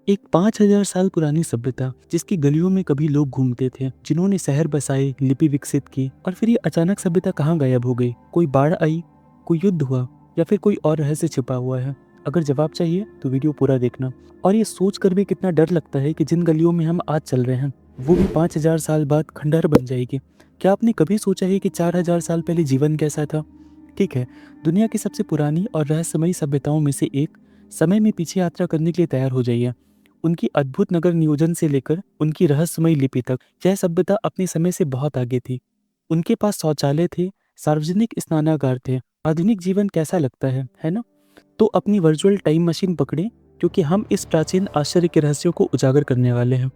एक 5000 साल पुरानी सभ्यता जिसकी गलियों में कभी लोग घूमते थे, जिन्होंने शहर बसाए, लिपि विकसित की, और फिर ये अचानक सभ्यता कहाँ गायब हो गई? कोई बाढ़ आई, कोई युद्ध हुआ, या फिर कोई और रहस्य छिपा हुआ है? अगर जवाब चाहिए तो वीडियो पूरा देखना। और ये सोच कर भी कितना डर लगता है कि जिन गलियों में हम आज चल रहे हैं वो भी 5000 साल बाद खंडहर बन जाएगी। क्या आपने कभी सोचा है कि 4000 साल पहले जीवन कैसा था? ठीक है, दुनिया की सबसे पुरानी और रहस्यमयी सभ्यताओं में से एक समय में पीछे यात्रा करने के लिए तैयार हो जाइए। उनकी अद्भुत नगर नियोजन से लेकर उनकी रहस्यमयी लिपि तक, यह सभ्यता अपने समय से बहुत आगे थी। उनके पास शौचालय थे, सार्वजनिक स्नानागार थे। आधुनिक जीवन कैसा लगता है ना? तो अपनी वर्चुअल टाइम मशीन पकड़ें, क्योंकि हम इस प्राचीन आश्चर्य के रहस्यों को उजागर करने वाले हैं।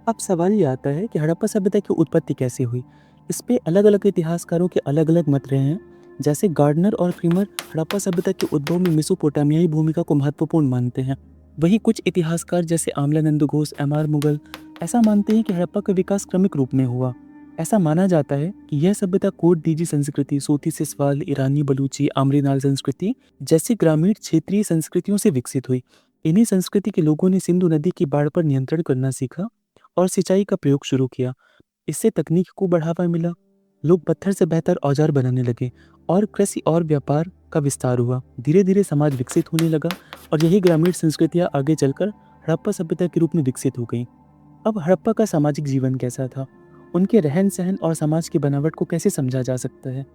अब सवाल ये आता है कि हड़प्पा सभ्यता की उत्पत्ति कैसे हुई। इस पे अलग अलग इतिहासकारों के अलग अलग मत रहे हैं। जैसे गार्डनर और फ्रीमर हड़प्पा सभ्यता के उद्भव में मेसोपोटामियाई भूमिका को महत्वपूर्ण मानते हैं। वहीं कुछ इतिहासकार जैसे आमलानंद घोष, एम आर मुगल ऐसा मानते हैं कि हड़प्पा का विकास क्रमिक रूप में हुआ। ऐसा माना जाता है कि यह सभ्यता कोट डीजी संस्कृति, सोती सिसवाल, ईरानी बलूची, आमरीनाल संस्कृति जैसी ग्रामीण क्षेत्रीय संस्कृतियों से विकसित हुई। इन्हीं संस्कृति के लोगों ने सिंधु नदी की बाढ़ पर नियंत्रण करना सीखा और सिंचाई का प्रयोग शुरू किया। इससे तकनीक को बढ़ावा मिला, लोग पत्थर से बेहतर औजार बनाने लगे और कृषि और व्यापार का विस्तार हुआ। धीरे धीरे समाज विकसित होने लगा और यही ग्रामीण संस्कृतियां आगे चलकर हड़प्पा सभ्यता के रूप में विकसित हो गई। अब हड़प्पा का सामाजिक जीवन कैसा था? उनके रहन सहन और समाज की बनावट को कैसे समझा जा सकता है?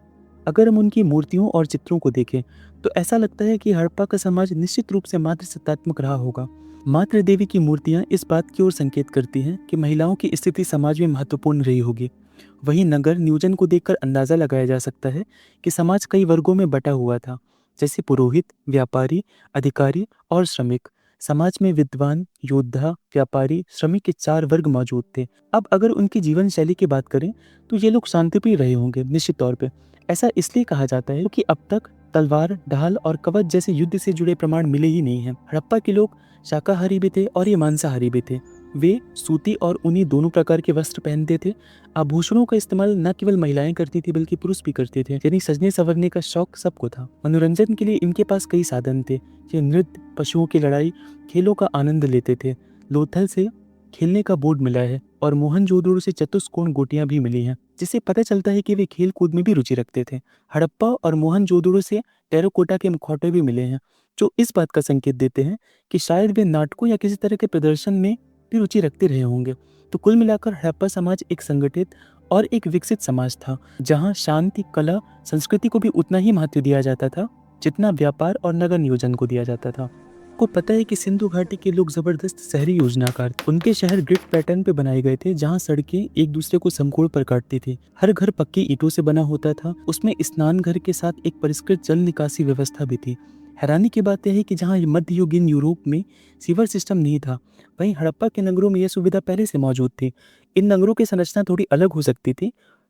अगर हम उनकी मूर्तियों और चित्रों को देखें तो ऐसा लगता है कि हड़प्पा का समाज निश्चित रूप से मातृ सत्तात्मक रहा होगा। मातृ देवी की मूर्तियां इस बात की ओर संकेत करती हैं कि महिलाओं की स्थिति समाज में महत्वपूर्ण रही होगी। वहीं नगर नियोजन को देखकर अंदाजा लगाया जा सकता है कि समाज कई वर्गों में बटा हुआ था, जैसे पुरोहित, व्यापारी, अधिकारी और श्रमिक। समाज में विद्वान, योद्धा, व्यापारी, श्रमिक के 4 वर्ग मौजूद थे। अब अगर उनकी जीवन शैली की बात करें तो ये लोग शांतिप्रिय रहे होंगे निश्चित तौर पे। ऐसा इसलिए कहा जाता है क्योंकि अब तक तलवार, ढाल और कवच जैसे युद्ध से जुड़े प्रमाण मिले ही नहीं हैं। हड़प्पा के लोग शाकाहारी भी थे और ये मांसाहारी भी थे। वे सूती और ऊनी दोनों प्रकार के वस्त्र पहनते थे। आभूषणों का इस्तेमाल न केवल महिलाएं करती थी बल्कि पुरुष भी करते थे। यानी सजने संवरने का शौक सबको था। मनोरंजन के लिए इनके पास कई साधन थे। ये नृत्य, पशुओं की लड़ाई, खेलों का आनंद लेते थे। लोथल से खेलने का बोर्ड मिला है और मोहनजोदड़ो से चतुष्कोण गोटियां भी मिली हैं, जिससे पता चलता है कि वे खेल कूद में भी रुचि रखते थे। हड़प्पा और मोहनजोदड़ो से टेराकोटा के मुखौटे भी मिले हैं, जो इस बात का संकेत देते हैं कि शायद वे नाटकों या किसी तरह के प्रदर्शन में भी रुचि रखते रहे होंगे। तो कुल मिलाकर हड़प्पा समाज एक संगठित और एक विकसित समाज था, जहां शांति, कला, संस्कृति को भी उतना ही महत्व दिया जाता था जितना व्यापार और नगर नियोजन को दिया जाता था। को पता है कि सिंधु घाटी के लोग जबरदस्त शहरी योजनाकार थे। उनके शहर ग्रिड पैटर्न पे बनाए गए थे, जहां सड़कें एक दूसरे को समकोण पर काटती थी। हर घर पक्की ईंटों से बना होता था। उसमें स्नान घर के साथ एक परिष्कृत जल निकासी व्यवस्था भी थी। हैरानी की बात यह है कि जहां मध्ययुगीन यूरोप में सीवर सिस्टम नहीं था, वहीं हड़प्पा के नगरों में यह सुविधा पहले से मौजूद थी। इन नगरों की संरचना थोड़ी अलग हो सकती थी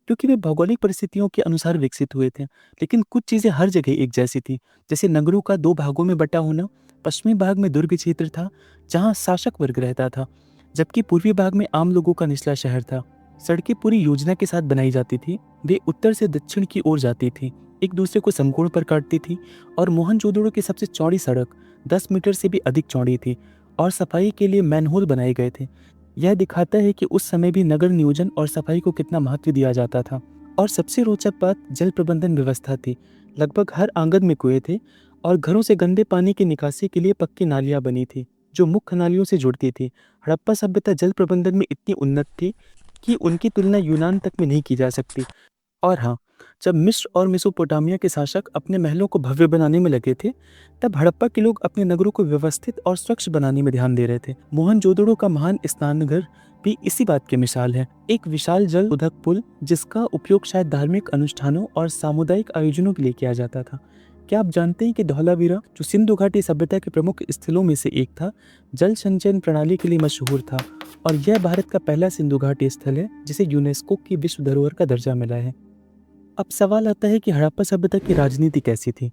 क्योंकि वे भौगोलिक परिस्थितियों के अनुसार विकसित हुए थे, लेकिन कुछ चीजें हर जगह एक जैसी थी। जैसे नगरों का 2 भागों में बटा होना। पश्चिमी भाग में दुर्ग क्षेत्र था, जहां शासक वर्ग रहता था, जबकि पूर्वी भाग में आम लोगों का निचला शहर था। सड़कें पूरी योजना के साथ बनाई जाती थी। वे उत्तर से दक्षिण की ओर जाती थी, एक दूसरे को समकोण पर काटती थी, और मोहनजोदड़ो की सबसे चौड़ी सड़क 10 मीटर से भी अधिक चौड़ी थी और सफाई के लिए मैनहोल बनाए गए थे। यह दिखाता है कि उस समय भी नगर नियोजन और सफाई को कितना महत्व दिया जाता था। और सबसे रोचक बात जल प्रबंधन व्यवस्था थी। लगभग हर आंगन में कुएं थे और घरों से गंदे पानी की निकासी के लिए पक्की नालियां बनी थी, जो मुख्य नालियों से जुड़ती थी। हड़प्पा सभ्यता जल प्रबंधन में इतनी उन्नत थी कि उनकी तुलना यूनान तक में नहीं की जा सकती। और हाँ, जब मिस्र और मेसोपोटामिया के शासक अपने महलों को भव्य बनाने में लगे थे, तब हड़प्पा के लोग अपने नगरों को व्यवस्थित और स्वच्छ बनाने में ध्यान दे रहे थे। मोहनजोदड़ो का महान स्नानघर भी इसी बात की मिसाल है। एक विशाल जल उदक पुल, जिसका उपयोग शायद धार्मिक अनुष्ठानों और सामुदायिक आयोजनों के लिए किया जाता था। क्या आप जानते हैं कि धौलावीरा, जो सिंधु घाटी सभ्यता के प्रमुख स्थलों में से एक था, जल संचयन प्रणाली के लिए मशहूर था, और यह भारत का पहला सिंधु घाटी स्थल है जिसे यूनेस्को की विश्व धरोहर का दर्जा मिला है। अब सवाल आता है कि हड़प्पा सभ्यता की राजनीति कैसी थी?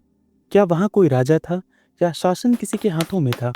क्या वहाँ कोई राजा था या शासन किसी के हाथों में था?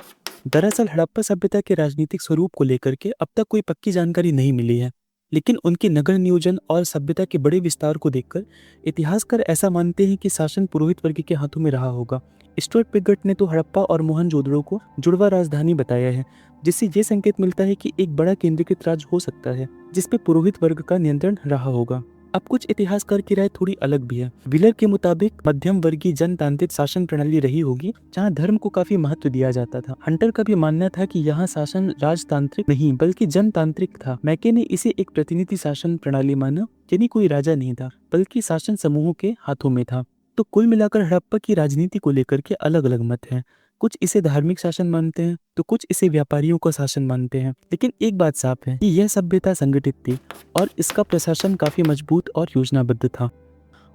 दरअसल हड़प्पा सभ्यता के राजनीतिक स्वरूप को लेकर के अब तक कोई पक्की जानकारी नहीं मिली है, लेकिन उनके नगर नियोजन और सभ्यता के बड़े विस्तार को देखकर इतिहासकार ऐसा मानते हैं कि शासन पुरोहित वर्ग के हाथों में रहा होगा। स्टुअर्ट पिगट ने तो हड़प्पा और मोहनजोदड़ो को जुड़वा राजधानी बताया है, जिससे ये संकेत मिलता है कि एक बड़ा केंद्रीकृत राज्य हो सकता है जिसपे पुरोहित वर्ग का नियंत्रण रहा होगा। अब कुछ इतिहासकार की राय थोड़ी अलग भी है। व्हीलर के मुताबिक मध्यम वर्गीय जनतांत्रिक शासन प्रणाली रही होगी जहां धर्म को काफी महत्व दिया जाता था। हंटर का भी मानना था कि यहाँ शासन राजतांत्रिक नहीं बल्कि जनतांत्रिक था। मैके ने इसे एक प्रतिनिधि शासन प्रणाली माना, यानी कोई राजा नहीं था बल्कि शासन समूहों के हाथों में था। तो कुल मिलाकर हड़प्पा की राजनीति को लेकर के अलग अलग मत हैं। कुछ इसे धार्मिक शासन मानते हैं तो कुछ इसे व्यापारियों का शासन मानते हैं। लेकिन एक बात साफ है कि यह सभ्यता संगठित थी और इसका प्रशासन काफी मजबूत और योजनाबद्ध था।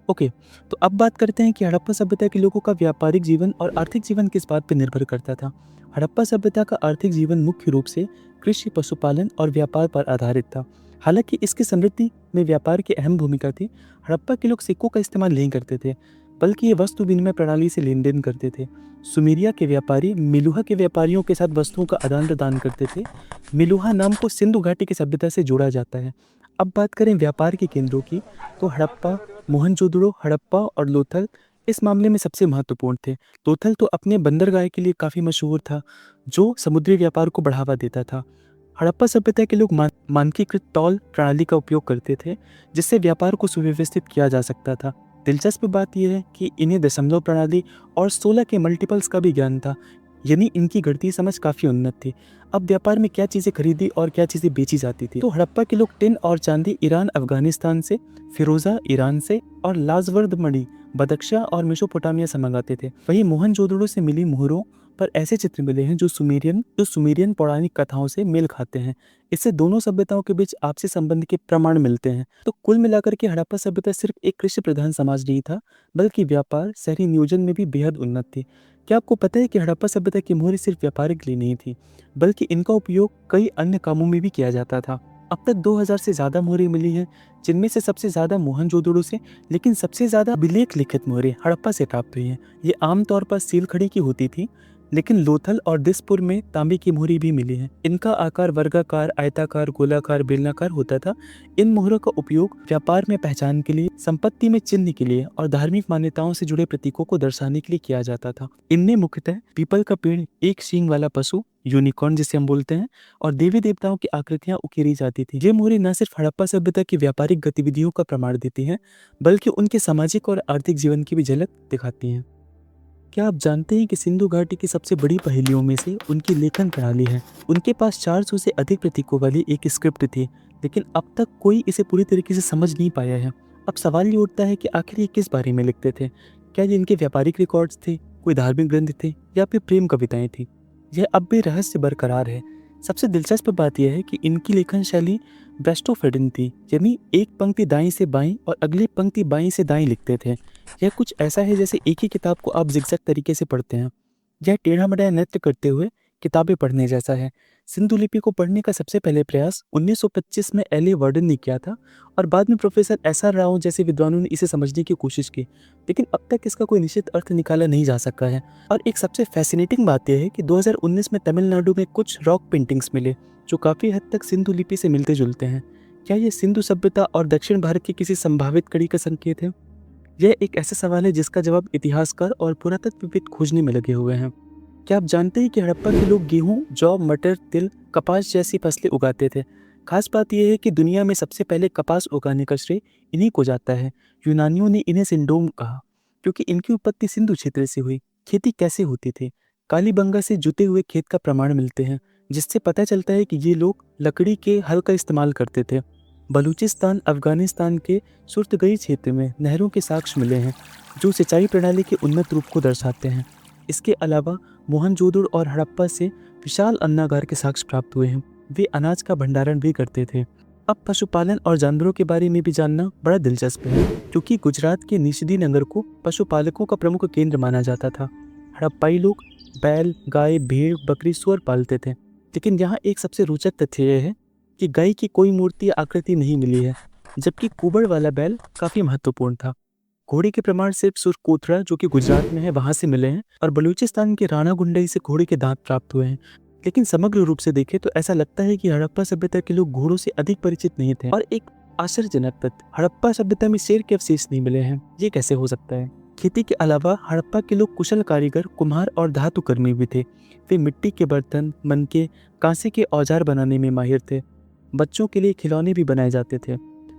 ओके, तो अब बात करते हैं कि हड़प्पा सभ्यता के लोगों का व्यापारिक जीवन और आर्थिक जीवन किस बात पर निर्भर करता था। हड़प्पा सभ्यता का आर्थिक जीवन मुख्य रूप से कृषि, पशुपालन और व्यापार पर आधारित था। हालांकि इसकी समृद्धि में व्यापार की अहम भूमिका थी। हड़प्पा के लोग सिक्कों का इस्तेमाल नहीं करते थे बल्कि ये वस्तु विनिमय प्रणाली से लेन देन करते थे। सुमेरिया के व्यापारी मिलुहा के व्यापारियों के साथ वस्तुओं का आदान प्रदान करते थे। मिलुहा नाम को सिंधु घाटी की सभ्यता से जोड़ा जाता है। अब बात करें व्यापार के केंद्रों की, तो हड़प्पा, मोहनजोदड़ो, हड़प्पा और लोथल इस मामले में सबसे महत्वपूर्ण थे। लोथल तो अपने बंदरगाह के लिए काफ़ी मशहूर था, जो समुद्री व्यापार को बढ़ावा देता था। हड़प्पा सभ्यता के लोग मानकीकृत तौल प्रणाली का उपयोग करते थे, जिससे व्यापार को सुव्यवस्थित किया जा सकता था। दिलचस्प बात यह है कि इन्हें दशमलव प्रणाली और 16 के मल्टीपल्स का भी ज्ञान था, यानी इनकी गणितीय समझ काफ़ी उन्नत थी। अब व्यापार में क्या चीज़ें खरीदी और क्या चीज़ें बेची जाती थी। तो हड़प्पा के लोग टिन और चांदी ईरान, अफगानिस्तान से, फिरोजा ईरान से और लाजवर्द मणि बदख्शा और मेसोपोटामिया से मंगाते थे। वहीं मोहनजोदड़ो से मिली मोहरों पर ऐसे चित्र मिले हैं जो सुमेरियन पौराणिक कथाओं से मेल खाते हैं। इससे दोनों सभ्यताओं के बीच आपसी संबंध के प्रमाण मिलते हैं। तो कुल मिलाकर के हड़प्पा सभ्यता सिर्फ एक कृषि प्रधान समाज नहीं था, बल्कि व्यापार, शहरी नियोजन में भी बेहद उन्नत थी। क्या आपको पता है कि हड़प्पा सभ्यता की मोहरें सिर्फ व्यापारिक के लिए नहीं थी, बल्कि इनका उपयोग कई अन्य कामों में भी किया जाता था। अब तक 2000 से ज़्यादा मोहरें मिली हैं, जिनमें से सबसे ज़्यादा मोहनजोदड़ो से, लेकिन सबसे ज़्यादा अभिलेख लिखित मोहरें हड़प्पा से प्राप्त हुई हैं। ये आमतौर पर सीलखड़ी की होती थी, लेकिन लोथल और दिसपुर में तांबे की मोहरें भी मिली हैं। इनका आकार वर्गाकार, आयताकार, गोलाकार, बेलनाकार होता था। इन मोहरों का उपयोग व्यापार में पहचान के लिए, संपत्ति में चिन्ह के लिए और धार्मिक मान्यताओं से जुड़े प्रतीकों को दर्शाने के लिए किया जाता था। इनमें मुख्यतः पीपल का पेड़, एक सींग वाला पशु, यूनिकॉर्न जिसे हम बोलते हैं, और देवी देवताओं की आकृतियां उकेरी जाती थी। ये मोहरें न सिर्फ हड़प्पा सभ्यता की व्यापारिक गतिविधियों का प्रमाण देती हैं, बल्कि उनके सामाजिक और आर्थिक जीवन की भी झलक दिखाती हैं। क्या आप जानते हैं कि सिंधु घाटी की सबसे बड़ी पहेलियों में से उनकी लेखन प्रणाली है। उनके पास 400 से अधिक प्रतीकों वाली एक स्क्रिप्ट थी, लेकिन अब तक कोई इसे पूरी तरीके से समझ नहीं पाया है। अब सवाल ये उठता है कि आखिर ये किस बारे में लिखते थे। क्या ये इनके व्यापारिक रिकॉर्ड्स थे, कोई धार्मिक ग्रंथ थे, या फिर प्रेम कविताएं थी। यह अब भी रहस्य बरकरार है। सबसे दिलचस्प बात यह है कि इनकी लेखन शैली ब्रेस्टोफेडिन थी, यानी एक पंक्ति दाईं से बाईं और अगली पंक्ति बाईं से दाईं लिखते थे। यह कुछ ऐसा है जैसे एक ही किताब को आप जिगजैग तरीके से पढ़ते हैं। यह टेढ़ा मेढ़ा नृत्य करते हुए किताबें पढ़ने जैसा है। सिंधु लिपि को पढ़ने का सबसे पहले प्रयास 1925 में एल ए वर्डन ने किया था, और बाद में प्रोफेसर एस आर राव जैसे विद्वानों ने इसे समझने की कोशिश की, लेकिन अब तक इसका कोई निश्चित अर्थ निकाला नहीं जा सका है। और एक सबसे फैसिनेटिंग बात यह है कि 2019 में तमिलनाडु में कुछ रॉक पेंटिंग्स मिले जो काफ़ी हद तक सिंधु लिपि से मिलते जुलते हैं। क्या ये सिंधु सभ्यता और दक्षिण भारत की किसी संभावित कड़ी का संकेत है? यह एक ऐसा सवाल है जिसका जवाब इतिहासकार और पुरातत्वविद खोजने में लगे हुए हैं। क्या आप जानते हैं कि हड़प्पा के लोग गेहूं, जौ, मटर, तिल, कपास जैसी फसलें उगाते थे। खास बात यह है कि दुनिया में सबसे पहले कपास उगाने का श्रेय इन्हीं को जाता है। यूनानियों ने इन्हें सिंडोम कहा, क्योंकि इनकी उत्पत्ति सिंधु क्षेत्र से हुई। खेती कैसे होती थी? कालीबंगा से जुते हुए खेत का प्रमाण मिलते हैं, जिससे पता चलता है कि ये लोग लकड़ी के हल का इस्तेमाल करते थे। बलूचिस्तान, अफगानिस्तान के सुर्तगई क्षेत्र में नहरों के साक्ष्य मिले हैं, जो सिंचाई प्रणाली के उन्नत रूप को दर्शाते हैं। इसके अलावा मोहनजोदड़ो और हड़प्पा से विशाल अन्नागार के साक्ष्य प्राप्त हुए हैं। वे अनाज का भंडारण भी करते थे। अब पशुपालन और जानवरों के बारे में भी जानना बड़ा दिलचस्प है, क्योंकि गुजरात के निषदी नगर को पशुपालकों का प्रमुख केंद्र माना जाता था। हड़प्पाई लोग बैल, गाय, भेड़, बकरी, सूअर पालते थे। लेकिन यहाँ एक सबसे रोचक तथ्य यह है कि गाय की कोई मूर्ति या आकृति नहीं मिली है, जबकि कुबड़ वाला बैल काफी महत्वपूर्ण था। घोड़े के प्रमाण सिर्फ सुरकोथरा, जो कि गुजरात में है, वहां से मिले हैं, और बलूचिस्तान के राणा गुंडई से घोड़े के दांत प्राप्त हुए हैं। लेकिन समग्र रूप से देखें तो ऐसा लगता है कि हड़प्पा सभ्यता के लोग घोड़ों से अधिक परिचित नहीं थे। और एक आश्चर्यजनक तथ्य, हड़प्पा सभ्यता में शेर के अवशेष नहीं मिले हैं। ये कैसे हो सकता है? खेती के अलावा हड़प्पा के लोग कुशल कारीगर, कुम्हार और धातु कर्मी भी थे। वे मिट्टी के बर्तन, मनके, कांसे के औजार बनाने में माहिर थे। बच्चों के लिए खिलौने भी बनाए जाते थे।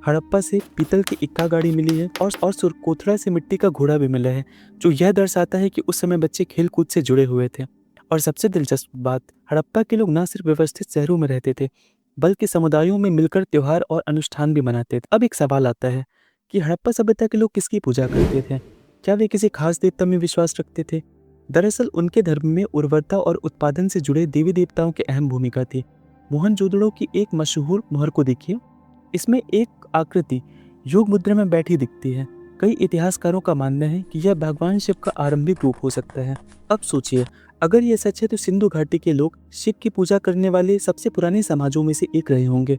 हड़प्पा से पीतल की इक्का गाड़ी मिली है और सुरकोथरा से मिट्टी का घोड़ा भी मिला है, जो यह दर्शाता है कि उस समय बच्चे खेल कूद से जुड़े हुए थे। और सबसे दिलचस्प बात, हड़प्पा के लोग न सिर्फ व्यवस्थित शहरों में रहते थे, बल्कि समुदायों में मिलकर त्योहार और अनुष्ठान भी मनाते थे। अब एक सवाल आता है कि हड़प्पा सभ्यता के लोग किसकी पूजा करते थे? क्या वे किसी खास देवता में विश्वास रखते थे? दरअसल उनके धर्म में उर्वरता और उत्पादन से जुड़े देवी देवताओं की अहम भूमिका थी। मोहनजोदड़ो की एक मशहूर मोहर को देखिए, इसमें एक आकृति योग मुद्रा में बैठी दिखती है। कई इतिहासकारों का मानना है कि यह भगवान शिव का आरंभिक रूप हो सकता है। अब सोचिए, अगर यह सच है तो सिंधु घाटी के लोग शिव की पूजा करने वाले सबसे पुराने समाजों में से एक रहे होंगे।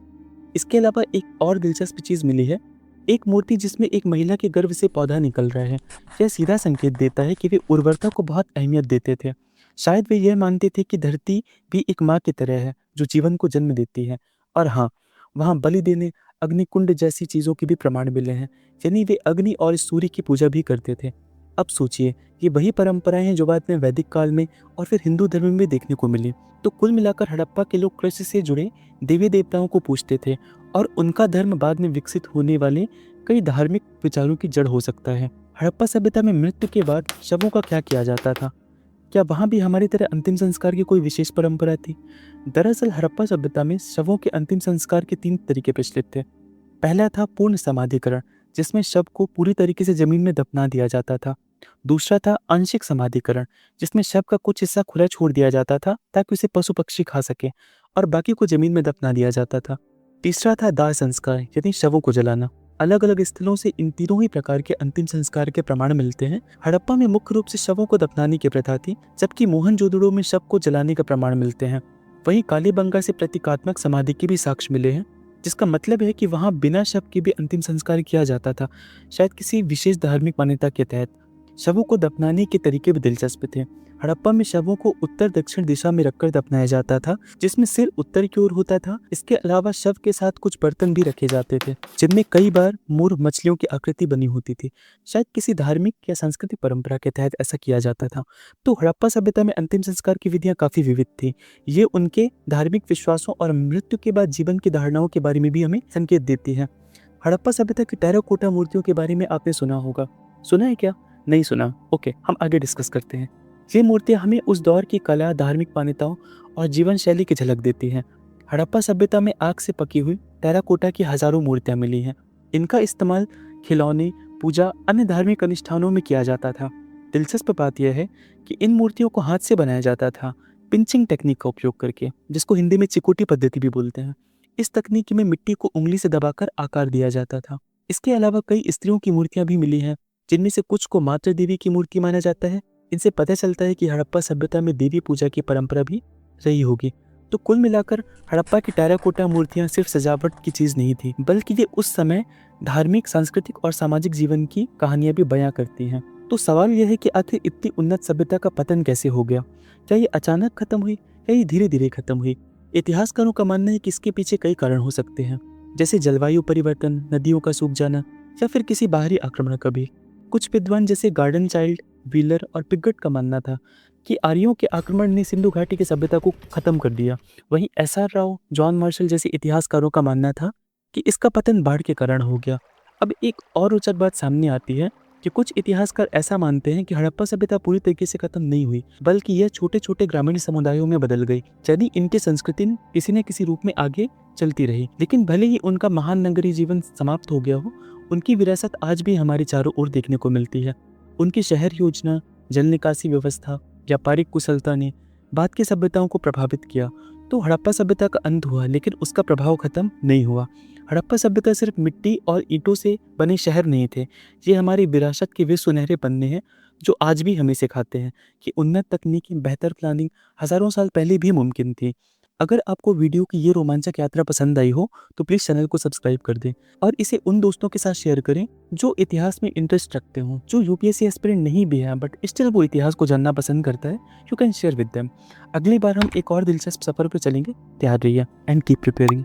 इसके अलावा एक और दिलचस्प चीज मिली है, एक मूर्ति जिसमें एक महिला के गर्भ से पौधा निकल रहा है। यह सीधा संकेत देता है कि वे उर्वरता को बहुत अहमियत देते थे। शायद वे यह मानते थे कि धरती भी एक माँ की तरह है जो जीवन को जन्म देती है। और हाँ, वहाँ बलि देने, अग्निकुंड जैसी चीजों के भी प्रमाण मिले हैं, यानी वे अग्नि और सूर्य की पूजा भी करते थे। अब सोचिए, ये वही परंपराएं हैं जो बाद में वैदिक काल में और फिर हिंदू धर्म में देखने को मिली। तो कुल मिलाकर हड़प्पा के लोग कृषि से जुड़े देवी देवताओं को पूजते थे और उनका धर्म बाद में विकसित होने वाले कई धार्मिक विचारों की जड़ हो सकता है। हड़प्पा सभ्यता में मृत्यु के बाद शवों का क्या किया जाता था? क्या वहाँ भी हमारी तरह अंतिम संस्कार की कोई विशेष परंपरा थी? दरअसल हड़प्पा सभ्यता में शवों के अंतिम संस्कार के 3 तरीके प्रचलित थे। पहला था पूर्ण समाधिकरण, जिसमें शव को पूरी तरीके से जमीन में दफना दिया जाता था। दूसरा था आंशिक समाधिकरण, जिसमें शव का कुछ हिस्सा खुला छोड़ दिया जाता था ताकि उसे पशु पक्षी खा सके और बाकी को जमीन में दफना दिया जाता था। तीसरा था दाह संस्कार, यानी शवों को जलाना। अलग अलग स्थलों से इन तीनों ही प्रकार के अंतिम संस्कार के प्रमाण मिलते हैं। हड़प्पा में मुख्य रूप से शवों को दफनाने की प्रथा थी, जबकि मोहनजोदड़ो में शव को जलाने का प्रमाण मिलते हैं। वहीं कालीबंगा से प्रतीकात्मक समाधि के भी साक्ष्य मिले हैं, जिसका मतलब है कि वहां बिना शव के भी अंतिम संस्कार किया जाता था, शायद किसी विशेष धार्मिक मान्यता के तहत। शवों को दफनाने के तरीके भी दिलचस्प थे। हड़प्पा में शवों को उत्तर दक्षिण दिशा में रखकर दफनाया जाता था, जिसमें सिर उत्तर की ओर होता था। इसके अलावा शव के साथ कुछ बर्तन भी रखे जाते थे, जिनमें कई बार मोर मछलियों की आकृति बनी होती थी। शायद किसी धार्मिक या सांस्कृतिक परंपरा के तहत ऐसा किया जाता था। तो हड़प्पा सभ्यता में अंतिम संस्कार की विधियां काफी विविध थी। ये उनके धार्मिक विश्वासों और मृत्यु के बाद जीवन की धारणाओं के बारे में भी हमें संकेत देती है। हड़प्पा सभ्यता की टेराकोटा मूर्तियों के बारे में आपने सुना होगा। सुना है क्या? नहीं सुना? ओके, हम आगे डिस्कस करते हैं। ये मूर्तियां हमें उस दौर की कला, धार्मिक मान्यताओं और जीवन शैली की झलक देती हैं। हड़प्पा सभ्यता में आग से पकी हुई टेराकोटा की हजारों मूर्तियां मिली हैं। इनका इस्तेमाल खिलौने, पूजा, अन्य धार्मिक अनुष्ठानों में किया जाता था। दिलचस्प बात यह है कि इन मूर्तियों को हाथ से बनाया जाता था, पिंचिंग टेक्निक का उपयोग करके, जिसको हिंदी में चिकोटी पद्धति भी बोलते हैं। इस तकनीक में मिट्टी को उंगली से दबाकर आकार दिया जाता था। इसके अलावा कई स्त्रियों की मूर्तियां भी मिली हैं, जिनमें से कुछ को मातृ देवी की मूर्ति माना जाता है। इनसे पता चलता है कि हड़प्पा सभ्यता में देवी पूजा की परंपरा भी रही होगी। तो कुल मिलाकर हड़प्पा की टेराकोटा मूर्तियां सिर्फ सजावट की चीज नहीं थी, बल्कि ये उस समय धार्मिक, सांस्कृतिक और सामाजिक जीवन की कहानियां भी बयां करती हैं। तो सवाल यह है कि आखिर इतनी उन्नत सभ्यता का पतन कैसे हो गया? क्या ये अचानक खत्म हुई या ये धीरे धीरे खत्म हुई? इतिहासकारों का मानना है कि इसके पीछे कई कारण हो सकते हैं, जैसे जलवायु परिवर्तन, नदियों का सूख जाना या फिर किसी बाहरी आक्रमण का भी। कुछ विद्वान जैसे गार्डन चाइल्ड, व्हीलर और पिगट का मानना था कि आर्यों के आक्रमण ने सिंधु घाटी की सभ्यता को खत्म कर दिया। वहीं एसआर राव, जॉन मार्शल जैसे इतिहासकारों का मानना था कि इसका पतन बाढ़ के कारण हो गया। अब एक और रोचक बात सामने आती है कि कुछ इतिहासकार ऐसा मानते हैं कि हड़प्पा सभ्यता पूरी तरीके से खत्म नहीं हुई, बल्कि यह छोटे छोटे ग्रामीण समुदायों में बदल गई, यानी इनकी संस्कृति किसी न किसी रूप में आगे चलती रही। लेकिन भले ही उनका महान नगरीय जीवन समाप्त हो गया हो, उनकी विरासत आज भी हमारे चारों ओर देखने को मिलती है। उनकी शहर योजना, जल निकासी व्यवस्था, व्यापारिक कुशलता ने बाद की सभ्यताओं को प्रभावित किया। तो हड़प्पा सभ्यता का अंत हुआ, लेकिन उसका प्रभाव खत्म नहीं हुआ। हड़प्पा सभ्यता सिर्फ मिट्टी और ईंटों से बने शहर नहीं थे, ये हमारी विरासत के वे सुनहरे पन्ने हैं जो आज भी हमें सिखाते हैं कि उन्नत तकनीकी, बेहतर प्लानिंग हजारों साल पहले भी मुमकिन थी। अगर आपको वीडियो की ये रोमांचक यात्रा पसंद आई हो तो प्लीज़ चैनल को सब्सक्राइब कर दें और इसे उन दोस्तों के साथ शेयर करें जो इतिहास में इंटरेस्ट रखते हों, जो यूपीएससी एस्पिरेंट नहीं भी है बट स्टिल वो इतिहास को जानना पसंद करता है। You can share with them. अगली बार हम एक और दिलचस्प सफर पर चलेंगे। तैयार रहिए एंड कीप प्रिपेयरिंग।